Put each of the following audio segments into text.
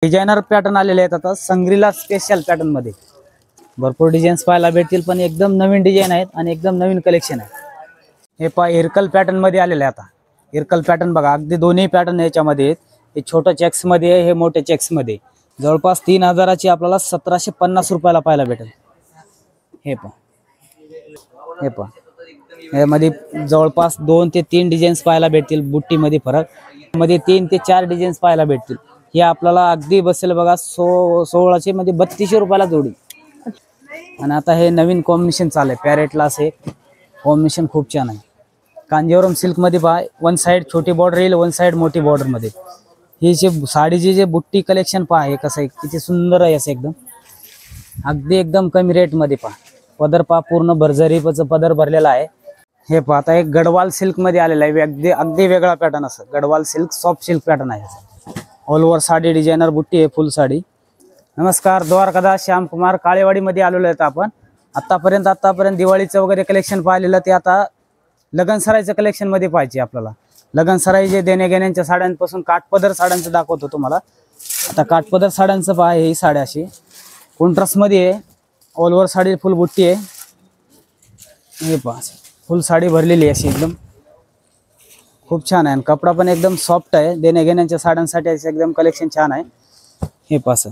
Designer pattern आलेले आहेत आता संग्रीला स्पेशल पॅटर्न मध्ये भरपूर डिझाईन्स पाहायला भेटतील, पण एकदम नवीन डिझाईन आहेत आणि एकदम नवीन कलेक्शन आहे। हे पहा इरकल पॅटर्न मध्ये आलेले आहे। आता इरकल पॅटर्न बघा, अगदी दोन्ही पॅटर्न याच्यामध्ये आहेत। हे छोट्या चेक्स मध्ये आहे, हे मोठ्या चेक्स मध्ये। जवळपास 3000ची आपल्याला 1750 रुपयाला पाहायला भेटेल। हे पहा यामध्ये जवळपास 2 ते 3 डिझाईन्स पाहायला भेटतील। बुट्टी मध्ये फरक मध्ये 3 ते 4 डिझाईन्स पाहायला भेटतील। हे आपल्याला अगदी बसेल बघा 1600 मध्ये 3200 रुपयाला जोडी। आणि आता हे नवीन कॉम्बिनेशन चालू आहे, पॅरेटला असे कॉम्बिनेशन खूप छान आहे। कांजीवरम सिल्क मध्ये पहा, वन साइड छोटी बॉर्डर येईल, वन साइड मोठी बॉर्डर मध्ये। ही जे साडीची जे बुट्टी कलेक्शन पहा, हे कसं आहे, किती सुंदर आहे असं एकदम अगदी एकदम कमी रेट मध्ये पहा। पदर पहा पूर्ण भरजरीचं पदर भरलेला आहे। हे पहा आता एक गडवाल सिल्क मध्ये आलेला आहे, अगदी अगदी वेगळा पॅटर्न असं Gadwal silk soft silk pattern आहे। ऑल ओव्हर साडी डिझायनर बुट्टी आहे, फुल साडी। नमस्कार, द्वारकादास श्यामकुमार काळेवाडी मध्ये आलेलो आहेत आपण। आतापर्यंत दिवाळीचं वगैरे कलेक्शन पाहिलेलं, ते आता लगनसराईचं कलेक्शन मध्ये पाहिजे आपल्याला। लगनसराई जे देण्या घेण्याच्या साड्यांपासून काठपदर साड्यांचं दाखवतो तुम्हाला। आता काठपदर साड्यांचं पहा, ही साड्या अशी कॉन्ट्रास्ट मध्ये आहे, ऑल ओव्हर साडी फुल बुट्टी आहे। हे पहा फुल साडी भरलेली आहे अशी एकदम खूप छान आहे, आणि कपडा पण एकदम सॉफ्ट आहे। देण्या घेण्याच्या साड्यांसाठी एकदम कलेक्शन छान आहे। हे पहा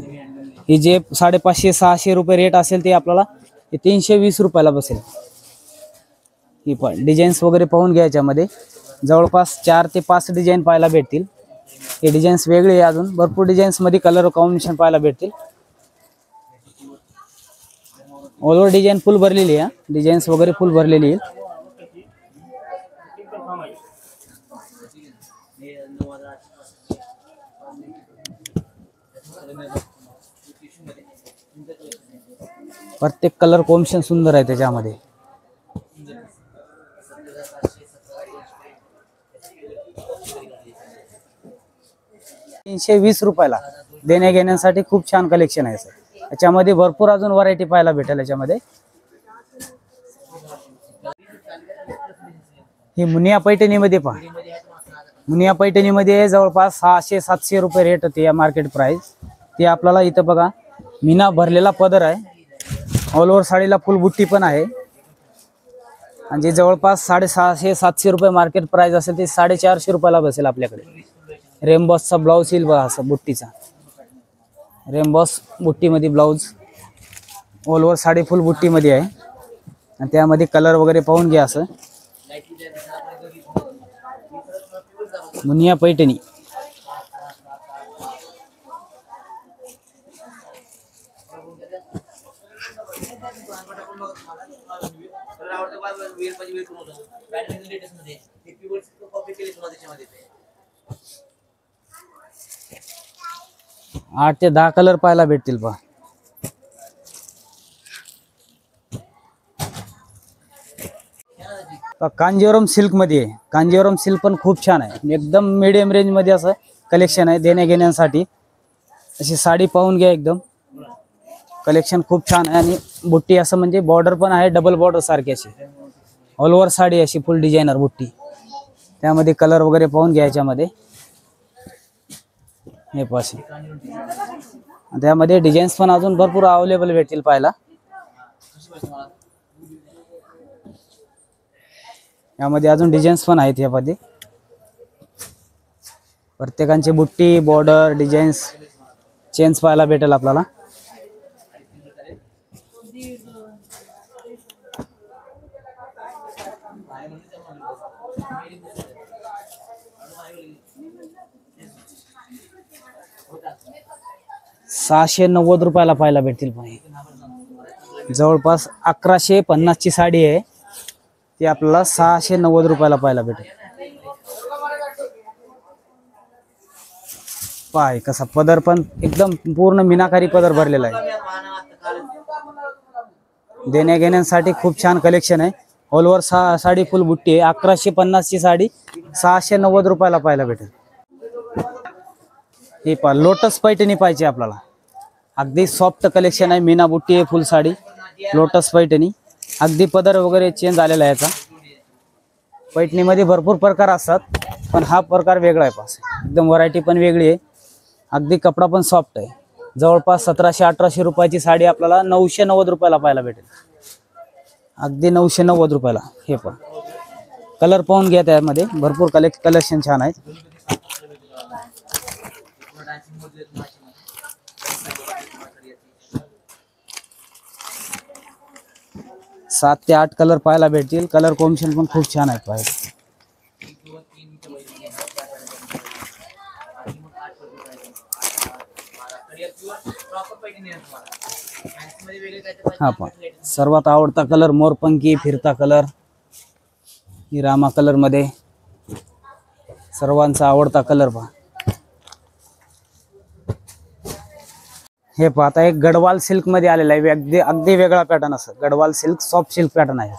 हे जे 550-600 रुपये रेट असेल ते आपल्याला 320 रुपयाला बसेल। ही पण डिझाईन्स वगैरे पाहून घ्या, याच्यामध्ये जवळपास 4 ते 5 डिझाईन पाहायला भेटतील। हे डिझाईन्स वेगळे आहे, अजून भरपूर डिझाईन्स मध्ये कलर कॉम्बिनेशन पाहायला भेटतील। ऑल ओव्हर डिझाईन फुल भरलेली आहे, डिझाईन्स वगैरे फुल भरलेली आहे। प्रत्येक कलर कॉम्बिनेशन सुंदर आहे त्याच्यामध्ये। ₹320 रुपयाला देण्या घेण्यासाठी खूप छान कलेक्शन आहे सर। याच्यामध्ये भरपूर अजून व्हरायटी पाहायला भेटेल याच्यामध्ये। ही मुनिया पैठणी मध्ये पहा, मुनिया पैठणी मध्ये जवळपास 600-700 रुपये रेट होते या मार्केट प्राइस। ते आपल्याला इथं बघा मीना भरलेला पदर आहे, ऑल ओव्हर साडीला फुल बुट्टी पण आहे, आणि जे जवळपास 650-700 रुपये मार्केट प्राइस असेल ते 450 रुपयाला बसेल आपल्याकडे। रेमबॉसचा ब्लाउज येईल बघा असं बुट्टीचा, रेमबॉस बुट्टी मध्ये ब्लाउज, ऑल ओव्हर साडी फुल बुट्टी मध्ये आहे, आणि त्यामध्ये कलर वगैरे पाहून घ्या असं। मुनिया पैठणी आठ ते 10 कलर पाहायला भेटतील पहा। कांजीवरम सिल्क मध्ये आहे, कांजीवरम सिल्क पण खूप छान आहे, एकदम मीडियम रेंज मध्ये असं कलेक्शन आहे। देण्या घेण्यासाठी अशी साडी पाहून घ्या, एकदम कलेक्शन खूप छान आहे। आणि बुट्टी असं म्हणजे बॉर्डर पण आहे, डबल बॉर्डर सारखी अशी ऑल ओव्हर साडी अशी फुल डिझायनर बुट्टी। त्यामध्ये कलर वगैरे पाहून घ्या याच्यामध्ये। हे पाशी त्यामध्ये डिझाईन्स पण अजून भरपूर अवेलेबल भेटतील पाहायला। यामध्ये अजून डिझाईन्स पण आहेत, यामध्ये प्रत्येकांची बुट्टी बॉर्डर डिझाईन्स चेंज पाहायला भेटेल आपल्याला। ₹690 रुपयाला पाहायला भेटतील पण जवळपास 1150 ची साडी आहे, ती आपल्याला 690 रुपयाला पाहायला भेटेल। पाय कसा पदर पण एकदम पूर्ण मीनाकारी पदर भरलेला आहे। देण्या घेण्यासाठी खूप छान कलेक्शन आहे, ऑल ओव्हर साडी फुल बुट्टी आहे। 1150 ची साडी 690 रुपयाला पाहायला भेटेल। हे पहा लोटस पैठणी पाहिजे आपल्याला, अगदी सॉफ्ट कलेक्शन आहे, मीना बुट्टी आहे, फुल साडी लोटस पैठणी। अगदी पदर वगैरे चेंज आलेला आहे याचा। पैठणी मध्ये भरपूर प्रकार असतात, पण हा प्रकार वेगळा आहे, पास एकदम व्हरायटी पण वेगळी आहे। अगदी कपडा पण सॉफ्ट आहे. जवळपास 1700-1800 रुपयाची साडी आपल्याला 990 रुपयाला पाहायला भेटेल. अगदी 990 रुपयाला. हे पण कलर पाहून घ्या, त्यामध्ये भरपूर कलेक्शन छान आहेत. 7 ते 8 कलर पाहायला भेटतील. कलर कॉम्बिनेशन पण खूप छान आहेत पाहायला. हा पण सर्वात आवडता कलर मोरपंखी फिरता कलर, ही रामा कलर मध्ये सर्वांचा आवडता कलर पहा. हे पहा आता एक गडवाल सिल्क मध्ये आलेला आहे. अगदी अगदी वेगळा पॅटर्न असं Gadwal silk soft silk pattern आहे.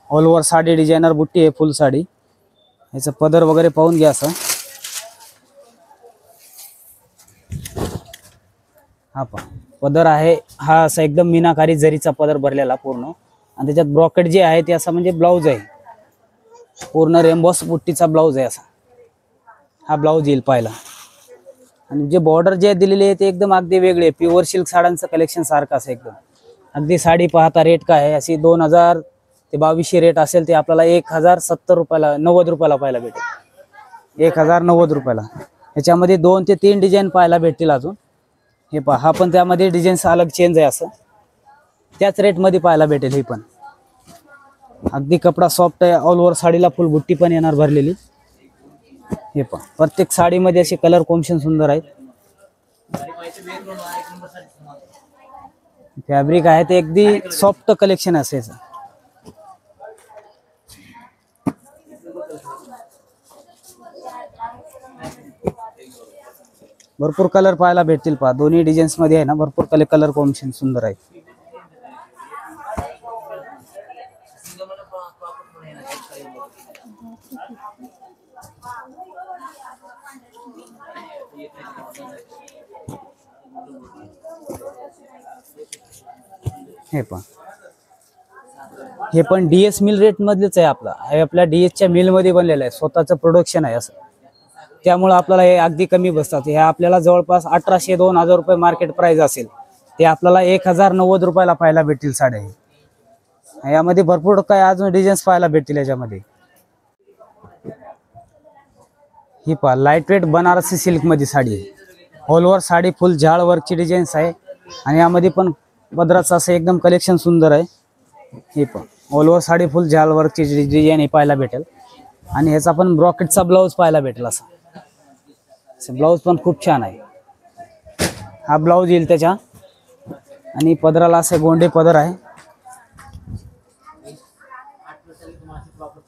ऑल ओव्हर साडी डिझायनर बुट्टी आहे, फुल साडी. याचं पदर वगैरे पाहून घ्या असं. हा पहा पदर आहे, हा असा एकदम मीनाकारी जरीचा पदर भरलेला पूर्ण, आणि त्याच्यात ब्रॉकेट जे आहे ते असं म्हणजे ब्लाउज आहे, पूर्ण रेम्बॉस बुट्टीचा ब्लाउज आहे असा. हा ब्लाउज येईल पाहायला. आणि जे बॉर्डर जे दिलेले आहे ते एकदम अगदी वेगळे, प्युअर सिल्क साड्यांचं कलेक्शन सारखं असं एकदम. अगदी साडी पाहता रेट काय आहे, अशी 2000 ते 2200 रेट असेल ते आपल्याला 1070 रुपयाला 90 रुपयाला पाहायला भेटेल. 1090 रुपयाला. याच्यामध्ये 2 ते 3 डिझाईन पाहायला भेटतील अजून. हे पहा हा पण त्यामध्ये डिझाईन्स अलग चेंज आहे असं, त्याच रेटमध्ये पाहायला भेटेल. हे पण अगदी कपडा सॉफ्ट आहे. ऑल ओव्हर साडीला फुल बुट्टी पण येणार भरलेली. हे पहा प्रत्येक साडीमध्ये असे कलर कॉम्बिनेशन सुंदर आहेत. फॅब्रिक आहे ते अगदी सॉफ्ट कलेक्शन असायचं. भरपूर कलर पाहायला भेटतील पहा. दोन्ही डिझाईन्स मध्ये आहे ना, भरपूर कलर कॉम्बिनेशन सुंदर आहे. हे पण डीएस मिल रेट मधलेच आहे. आपल्या डीएसच्या मिल मध्ये बनलेलं आहे, स्वतःचं प्रोडक्शन आहे असं. त्यामुळे आपल्याला हे अगदी कमी बसतात. हे आपल्याला जवळपास 1800-2000 रुपये मार्केट प्राइस असेल, ते आपल्याला 1090 रुपयाला पाहायला भेटतील साड्या. यामध्ये भरपूर काय अजून डिझाईन्स पाहायला भेटतील याच्यामध्ये. ही पहा लाईट वेट बनारसी सिल्क मध्ये साडी आहे. ऑल ओव्हर साडी फुल झाड वर्कची डिझाईन्स आहे, आणि यामध्ये पण पदराचं असं एकदम कलेक्शन सुंदर आहे. हे पण ऑल ओव्हर साडी फुल झाड वर्कची डिझाईन हे पाहायला भेटेल. आणि ह्याचा पण ब्रॉकेटचा ब्लाऊज पाहायला भेटेल असा. ब्लाऊज पण खूप छान आहे. हा ब्लाऊज येईल त्याच्या, आणि पदराला असे गोंडे पदर आहे.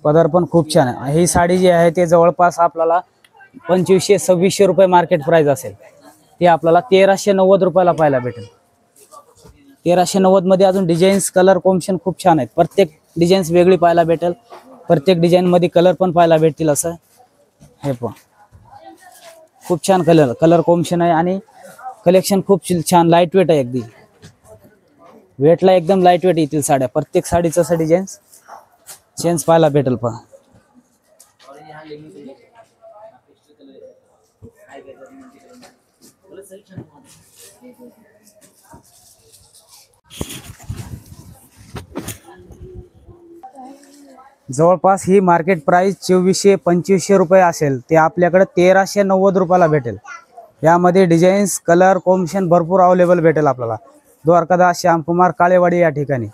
पदर पण खूप छान आहे. ही साडी जी आहे ते जवळपास आपल्याला 2500-2600 रुपये मार्केट प्राइस असेल, ते आपल्याला 1390 रुपयाला पाहायला भेटेल. 1390 मध्ये अजून डिझाईन्स कलर कॉम्बिनेशन खूप छान आहेत. प्रत्येक डिझाईन्स वेगळी पाहायला भेटेल. प्रत्येक डिझाईन मध्ये कलर पण पाहायला भेटतील असं. हे पण खूप छान कलर कॉम्बिनेशन आहे, आणि कलेक्शन खूप छान लाईट वेट आहे. अगदी वेटला एकदम लाईट वेट येतील साड्या. प्रत्येक साडीचं असं डिझाईन्स चेंज पाहायला भेटेल पहा. जवळपास ही मार्केट प्राइस 2400-2500 रुपये असेल, ते आपल्याकडे 1390 रुपयाला भेटेल. यामध्ये डिझाईन्स कलर कॉम्बिनेशन भरपूर अवेलेबल भेटेल आपल्याला. द्वारकादास श्यामकुमार काळेवाडी या ठिकाणी.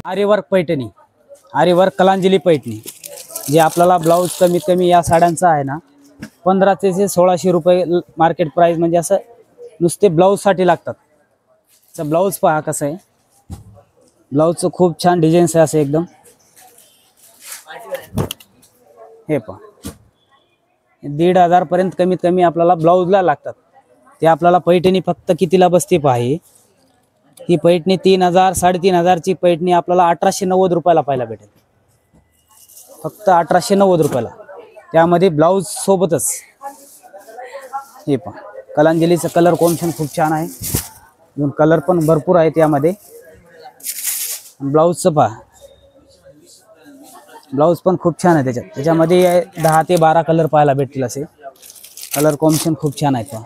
आरीवर्क पैठणी, आरीवर्क कलांजली पैठणी, जे आपल्याला ब्लाऊज कमीत कमी या साड्यांचा आहे ना 1500 ते 1600 रुपये मार्केट प्राइस, म्हणजे असं नुसते ब्लाऊज साठी लागतात. ब्लाऊज पहा कसं आहे. ब्लाऊजचं खूप छान डिझाईन्स आहे असं एकदम. हे पहा 1500 पर्यंत कमीत कमी आपल्याला ब्लाऊजला लागतात. ते आपल्याला पैठणी फक्त कितीला बसते पहा. ही पैठणी 3000 3500 ची पैठणी आपल्याला 1890 रुपयाला पाहायला भेटेल. फक्त 1890 रुपयाला, त्यामध्ये ब्लाऊज सोबतच. हे पहा कलांजलीचं कलर कॉम्बिनेशन खूप छान आहे. कलर पण भरपूर आहेत यामध्ये. ब्लाऊजचं पहा ब्लाऊज पण खूप छान आहे त्याच्यात. त्याच्यामध्ये 10 ते 12 कलर पाहायला भेटतील. असे कलर कॉम्बिनेशन खूप छान आहे.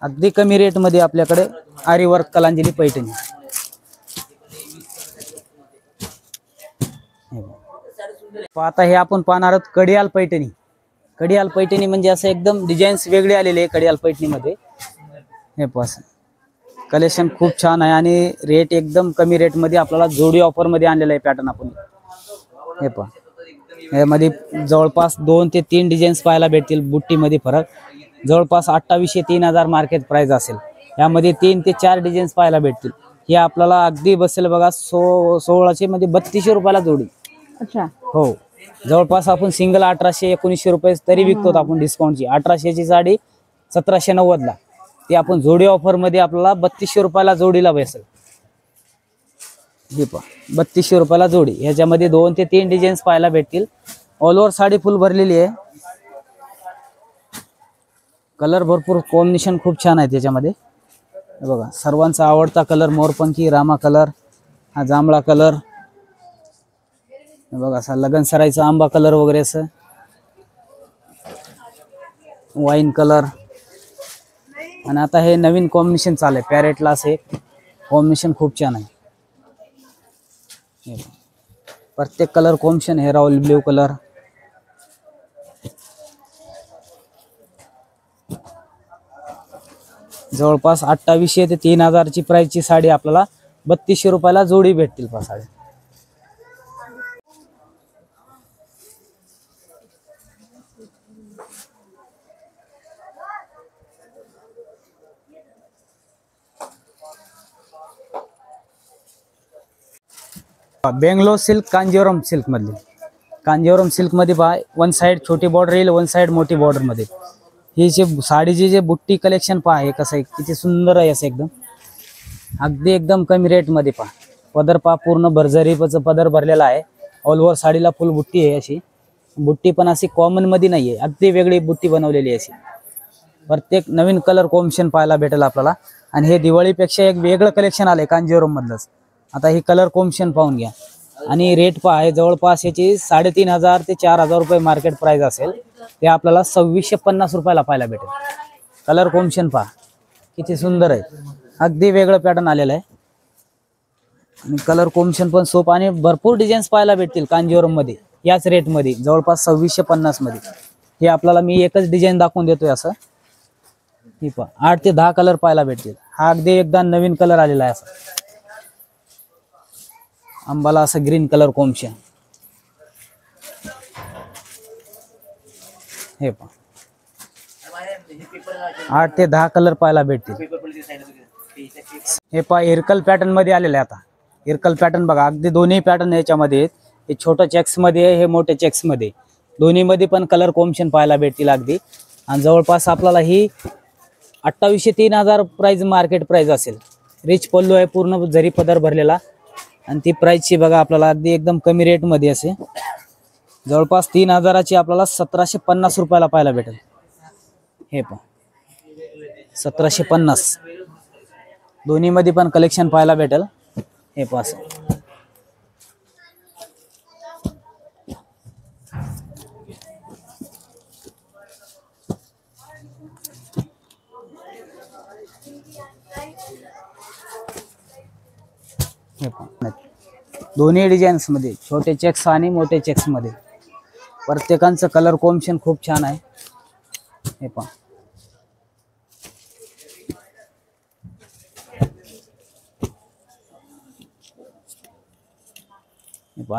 अगदी कमी रेट मध्ये आपल्याकडे आरी वर्क कलांजली पैठणी. आता हे आपण पाहणार आहोत कडियाल पैठणी. कडियाल पैठणी म्हणजे असं एकदम डिझाईन्स वेगळे आलेले आहे कडियाल पैठणीमध्ये. हे पास कलेक्शन खूप छान आहे आणि रेट एकदम कमी रेट मध्ये आपल्याला जोडी ऑफर मध्ये आणलेला आहे पॅटर्न आपण. हे पहा यामध्ये जवळपास 2 ते 3 डिझाईन्स पाहायला भेटतील. बुट्टीमध्ये फरक जवळपास 2800 3000 मार्केट प्राइस असेल. यामध्ये 3 ते 4 डिझाईन्स पाहायला भेटतील. हे आपल्याला अगदी बसेल बघा 1600 म्हणजे 3200 रुपयाला जोडी. अच्छा हो जवळपास आपण सिंगल 1800 1900 रुपये तरी विकतो आपण डिस्काउंटची. 1800 ची साडी 1790 ला. ती आपण जोडी ऑफर मध्ये आपल्याला 3200 रुपयाला जोडीला बसेल. हे पहा 3200 रुपयाला जोडी. ह्याच्यामध्ये 2 ते 3 डिझाईन्स पाहायला भेटतील. ऑल ओव्हर साडी फुल भरलेली आहे. कलर भरपूर कॉम्बिनेशन खूप छान आहे त्याच्यामध्ये. बघा सर्वांचा आवडता कलर मोरपंखी रामा कलर, हा जांभळा कलर, बघा असा लगन सराईचा आंबा कलर वगैरे, असं वाईन कलर. आणि आता हे नवीन कॉम्बिनेशन चालू आहे पॅरेटला. असे कॉम्बिनेशन खूप छान आहे. प्रत्येक कलर कॉम्बिनेशन हे राहुल ब्ल्यू कलर. जवळपास 2800 ते 3000 ची प्राइसची साडी आपल्याला 3200 रुपयाला जोडी भेटतील. पहा साडी बेंगलोर सिल्क कांजीवरम सिल्क मधली. कांजीवरम सिल्क मध्ये पहा वन साइड छोटी बॉर्डर येईल, वन साइड मोठी बॉर्डर मध्ये. ही जे साडीची जे बुट्टी कलेक्शन पहा हे कसं आहे, किती सुंदर आहे असं एकदम. अगदी एकदम कमी रेट मध्ये पहा. पदर पहा पूर्ण भरजरीचं पदर भरलेला आहे. ऑल ओव्हर साडीला फुल बुट्टी आहे. अशी बुट्टी पण अशी कॉमन मध्ये नाहीये, अगदी वेगळी बुट्टी बनवलेली आहे अशी. प्रत्येक नवीन कलर कॉम्बिनेशन पाहायला भेटेल आपल्याला. आणि हे दिवाळीपेक्षा एक वेगळं कलेक्शन आलंय कांजीवरम मधलंच. आता ही कलर कॉम्बिनेशन पाहून घ्या. आणि रेट पहा आहे जवळपास याची 3500 ते 4000 रुपये मार्केट प्राइस असेल. ते आपल्याला 2650 रुपयाला पाहायला भेटेल. कलर कॉम्बिनेशन पहा किती सुंदर आहे. अगदी वेगळं पॅटर्न आलेलं आहे. आणि कलर कॉम्बिनेशन पण सोप आणि भरपूर डिझाईन्स पाहायला भेटतील कांजीवरम मध्ये याच रेट मध्ये जवळपास 2650 मध्ये. हे आपल्याला मी एकच डिझाईन दाखवून देतोय असं. ही पहा 8 ते 10 कलर पाहायला भेटतील. हा अगदी एकदा नवीन कलर आलेला आहे. असं आंबाला असं ग्रीन कलर कॉम्बिनेशन. हे पहा 8 ते 10 कलर पाहायला भेटतील. हे पहा इरकल पॅटर्न मध्ये आलेलं आहे. आता इरकल पॅटर्न बघा अगदी दोन्ही पॅटर्न याच्यामध्ये आहेत. हे छोटं चेक्स मध्ये आहे, हे मोठे चेक्स मध्ये. दोन्ही मध्ये पण कलर कॉम्बिनेशन पाहायला भेटतील अगदी. आणि जवळपास आपल्याला ही 2800 3000 प्राइस मार्केट प्राइस असेल. रिच पल्लू आहे, पूर्ण जरी पदर भरलेला. आणि ती प्राइसची बघा आपल्याला अगदी एकदम कमी रेट मध्ये असे जवळपास 3000 ची आपल्याला 1750 रुपयाला पाहायला भेटेल. हे पहा 1750. दोन्ही मध्ये पण कलेक्शन पाहायला भेटेल. हे पहा दोन्ही डिझाईन्स मध्ये छोटे चेक्स आणि मोठे चेक्स मध्ये. प्रत्येकांचं कलर कॉम्बिनेशन खूप छान आहे. हे पहा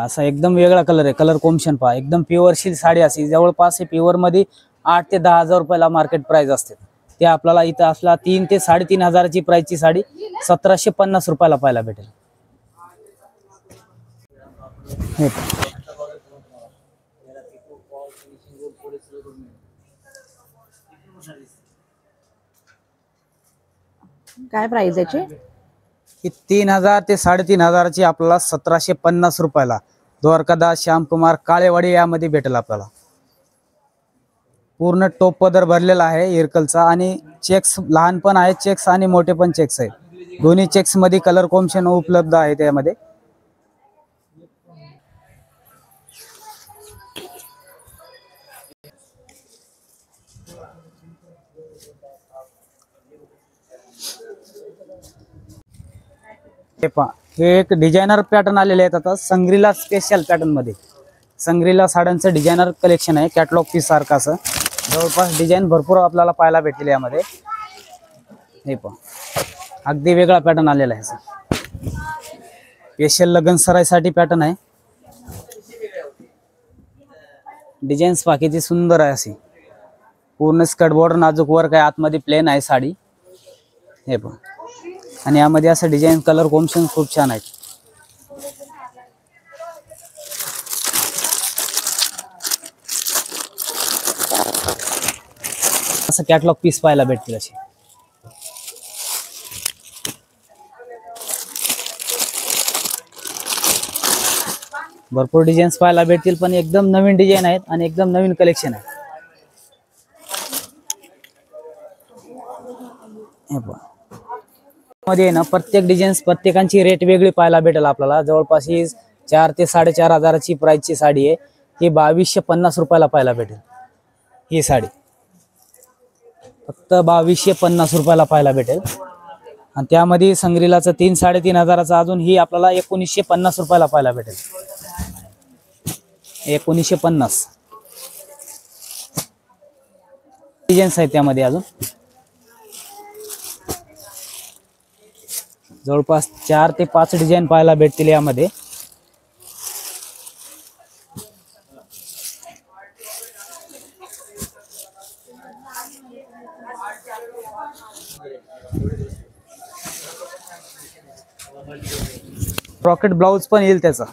असा एकदम वेगळा कलर आहे. कलर कॉम्बिनेशन पहा एकदम प्युअर सिल्क साडी अशी. जवळपास हे प्युअर मध्ये 8 ते 10,000 रुपयाला मार्केट प्राइस असते. ते आपल्याला इथं असला 3 ते 3500 ची प्राइसची साडी 1750 रुपयाला पाहायला भेटेल. काय प्राइस याची? ही 3000 ते 3500 ची आपल्याला 1750 रुपयाला द्वारकादास श्यामकुमार काळेवाडी यामध्ये भेटेल आपल्याला. पूर्ण टोप पदर भरलेला आहे इरकलचा आणि चेक्स लहान पण आहेत चेक्स आणि मोठे पण चेक्स आहेत। दोन्ही चेक्स मध्ये कलर कॉम्बिनेशन उपलब्ध आहे त्यामध्ये। हे एक डिझायनर पॅटर्न आलेले आहेत आता संग्रीला स्पेशल पॅटर्न मध्ये। संग्रीला साड्यांचं डिझायनर कलेक्शन आहे कॅटलॉग पीस सारखं असं। जवळपास डिझाईन भरपूर आपल्याला पाहायला भेटतील यामध्ये। हे पहा अगदी वेगळा पॅटर्न आलेला आहे स्पेशल लग्न सराईसाठी पॅटर्न आहे। डिझाईन्स पहा किती सुंदर आहे अशी। पूर्ण स्कर्ट बॉर्डर नाजूक वर्क आहे आतमध्ये प्लेन आहे साडी। हे पहा आणि यामध्ये असं डिझाईन कलर कॉम्बिनेशन खूप छान आहेत। असं कॅटलॉग पीस पाहायला भेटतील असे। भरपूर डिझाईन्स पाहायला भेटतील पण एकदम नवीन डिझाईन आहेत आणि एकदम नवीन कलेक्शन आहे। हे पहा मध्ये ना प्रत्येक डिझाईन्स प्रत्येकांची रेट वेगळी पाहायला भेटेल आपल्याला। जवळपास ही 4 ते 4.5 हजाराची प्राइसची साडी आहे। ही 2250 रुपयाला पाहायला भेटेल। ही साडी फक्त 2250 रुपयाला पाहायला भेटेल आणि त्यामध्ये संग्रीलाचं 3-3.5 हजाराचं अजून ही आपल्याला 1950 रुपयाला पाहायला भेटेल। 1950 डिझाईन्स आहेत त्यामध्ये अजून। जवळपास 4 ते 5 डिझाईन पाहायला भेटतील यामध्ये। ब्रॉकेट ब्लाउज पण येईल त्याचा।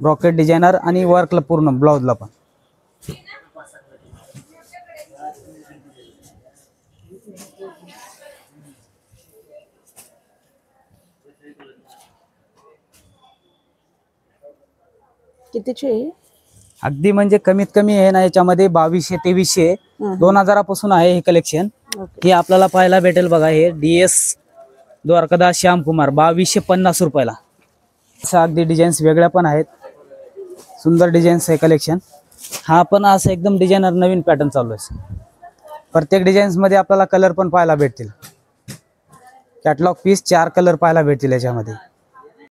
ब्रॉकेट डिझायनर आणि वर्कला पूर्ण ब्लाउजला पण। कितीचे? अगदी म्हणजे कमीत कमी आहे ना याच्यामध्ये 2200-2300 2000 आहे हे कलेक्शन। हे आपल्याला पाहायला भेटेल बघा। हे DS द्वारकादास श्यामकुमार 2250 रुपयाला। असं अगदी डिझाईन्स वेगळ्या पण आहेत। सुंदर डिझाईन्स आहे कलेक्शन। हा पण असं एकदम डिझायनर नवीन पॅटर्न चालू आहे। प्रत्येक डिझाईन्स मध्ये आपल्याला कलर पण पाहायला भेटतील। कॅटलॉग पीस 4 कलर पाहायला भेटतील याच्यामध्ये।